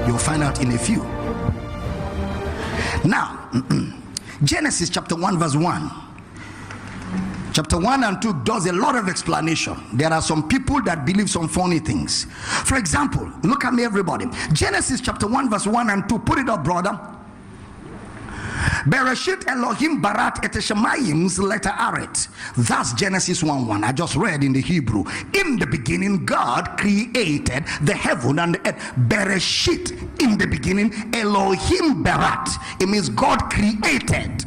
You'll find out in a few. Now, Genesis chapter 1 verse 1. Chapter 1 and 2 does a lot of explanation. There are some people that believe some funny things. For example, look at me everybody. Genesis chapter 1 verse 1 and 2. Put it up, brother. Bereshit Elohim barat et Shemayim letter aret. That's Genesis 1:1. I just read in the Hebrew. In the beginning, God created the heaven and the earth. Bereshit, in the beginning, Elohim barat. It means God created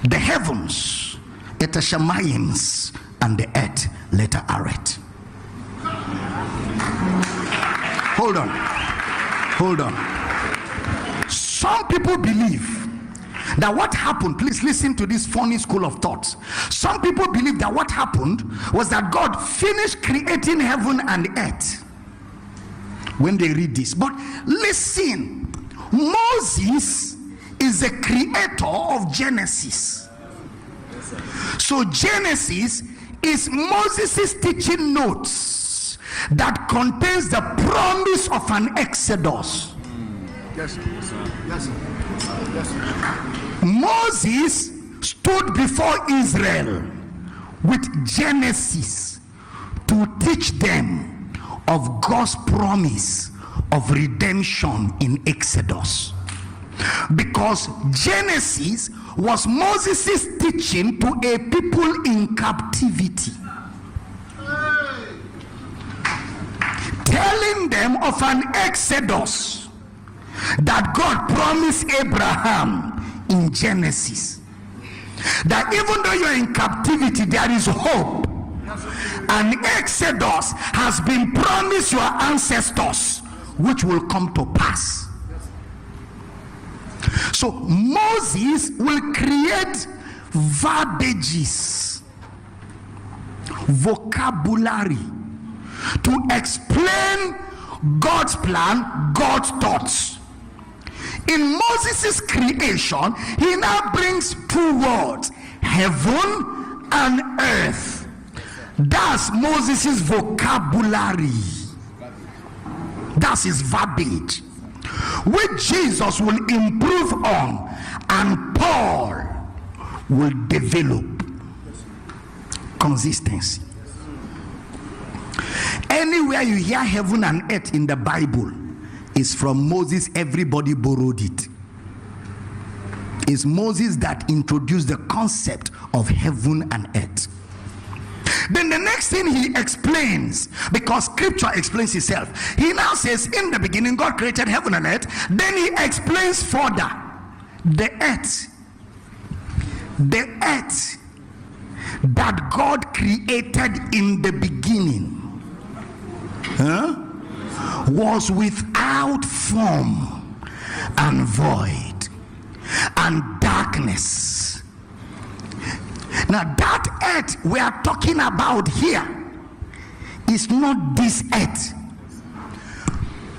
the heavens, et Shemayim, and the earth, letter aret. Hold on. Some people believe that what happened, please listen to this funny school of thoughts. Some people believe that what happened was that God finished creating heaven and earth when they read this. But listen, Moses is the creator of Genesis. So Genesis is Moses' teaching notes that contains the promise of an Exodus. Yes. Moses stood before Israel with Genesis to teach them of God's promise of redemption in Exodus, because Genesis was Moses' teaching to a people in captivity, telling them of an Exodus that God promised Abraham in Genesis, that even though you're in captivity, there is hope. An Exodus has been promised your ancestors, which will come to pass. So Moses will create verbages, vocabulary, to explain God's plan, God's thoughts. In Moses' creation, he now brings two words, heaven and earth. That's Moses' vocabulary. That's his verbiage, which Jesus will improve on and Paul will develop. Consistency. Anywhere you hear heaven and earth in the Bible is from Moses. Everybody borrowed it. It's Moses that introduced the concept of heaven and earth. Then the next thing he explains, because scripture explains itself, he now says, in the beginning God created heaven and earth. Then he explains further the earth that God created in the beginning was without form and void and darkness. Now that earth we are talking about here is not this earth.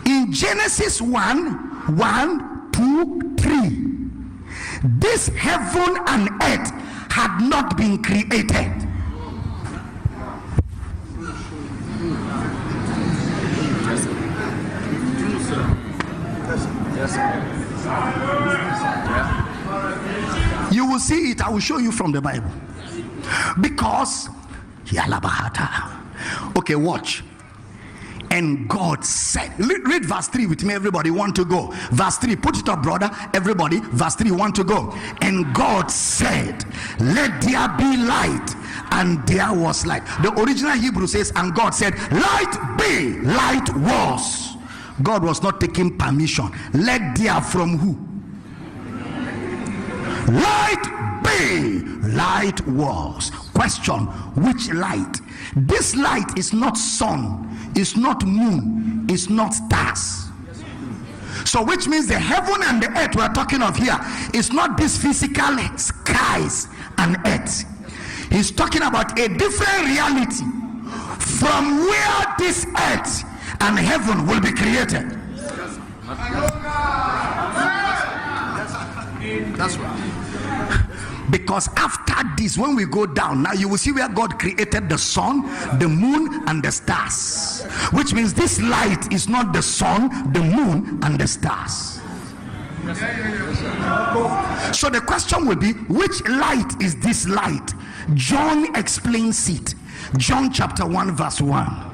In Genesis 1:1-2-3, this heaven and earth had not been created. You will see it. I will show you from the Bible. Because okay, watch. And God said, read verse 3 with me, everybody. Want to go? Verse 3, put it up, brother. Everybody, verse 3, want to go? And God said, let there be light, and there was light. The original Hebrew says, and God said, light be. Light was. God was not taking permission. Let there from who? Light be. Light was. Question, which light? This light is not sun, it's not moon, it's not stars. So which means the heaven and the earth we're talking of here is not this physical skies and earth. He's talking about a different reality from where this earth and heaven will be created. That's right. Because after this, when we go down, now you will see where God created the sun, the moon, and the stars. Which means this light is not the sun, the moon, and the stars. So the question will be, which light is this light? John explains it. John chapter 1 verse 1.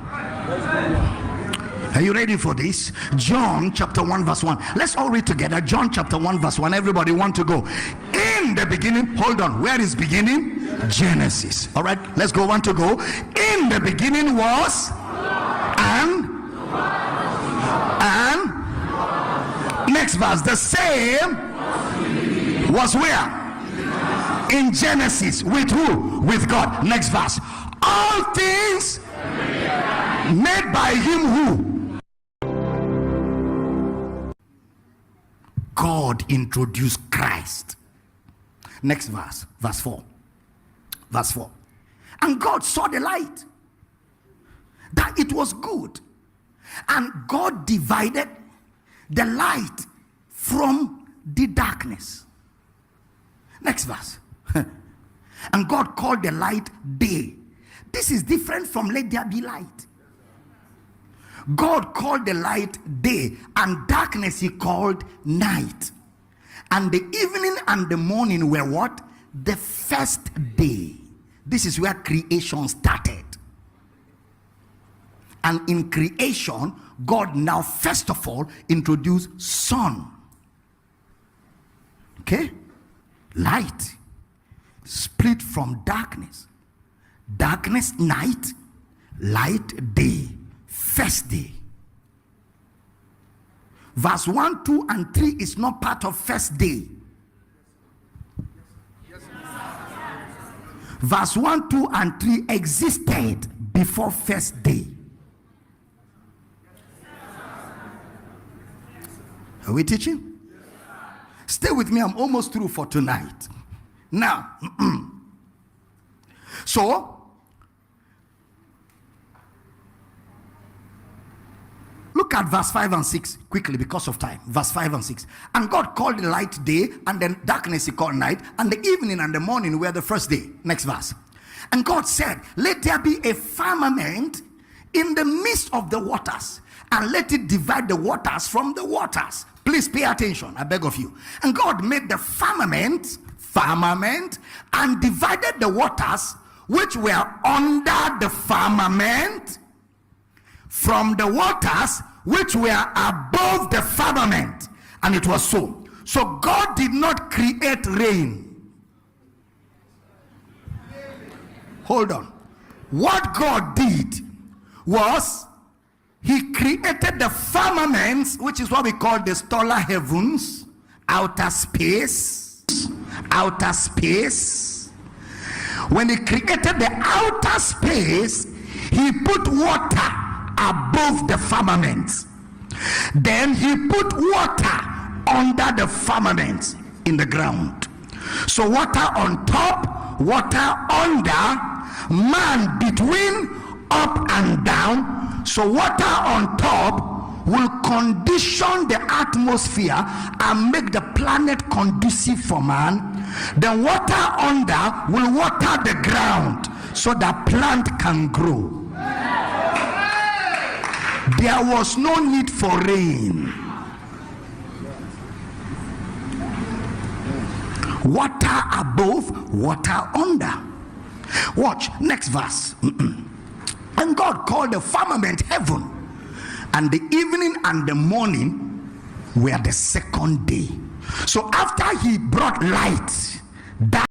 Are you ready for this? John chapter 1 verse 1. Let's all read together. John chapter 1 verse 1. Everybody want to go. In the beginning, hold on. Where is beginning? Genesis. All right, let's go. Want to go. In the beginning was and next verse. The same was where? In Genesis. With who? With God. Next verse. All things made by him who? God introduced Christ. Next verse. Verse 4. Verse 4. And God saw the light, that it was good. And God divided the light from the darkness. Next verse. And God called the light day. This is different from let there be light. God called the light day, and darkness he called night. And the evening and the morning were what? The first day. This is where creation started. And in creation, God now first of all introduced sun. Okay? Light split from darkness. Darkness night, light day, first day. Verse 1, 2, and 3 is not part of first day. Verse 1, 2, and 3 existed before first day. Are we teaching? Stay with me, I'm almost through for tonight. Now, so look at verse 5 and 6 quickly because of time. Verse 5 and 6. And God called the light day, and then darkness he called night, and the evening and the morning were the first day. Next verse. And God said, let there be a firmament in the midst of the waters, and let it divide the waters from the waters. Please pay attention, I beg of you. And God made the firmament, and divided the waters which were under the firmament from the waters which were above the firmament. And it was so. So God did not create rain. Hold on. What God did was he created the firmaments, which is what we call the stellar heavens, outer space. Outer space. When he created the outer space, he put water above the firmament. Then he put water under the firmament in the ground. So water on top, water under, man between, up and down. So water on top will condition the atmosphere and make the planet conducive for man. Then water under will water the ground so that plant can grow. There was no need for rain. Water above, water under. Watch, next verse. And God called the firmament heaven, and the evening and the morning were the second day. So after he brought light, that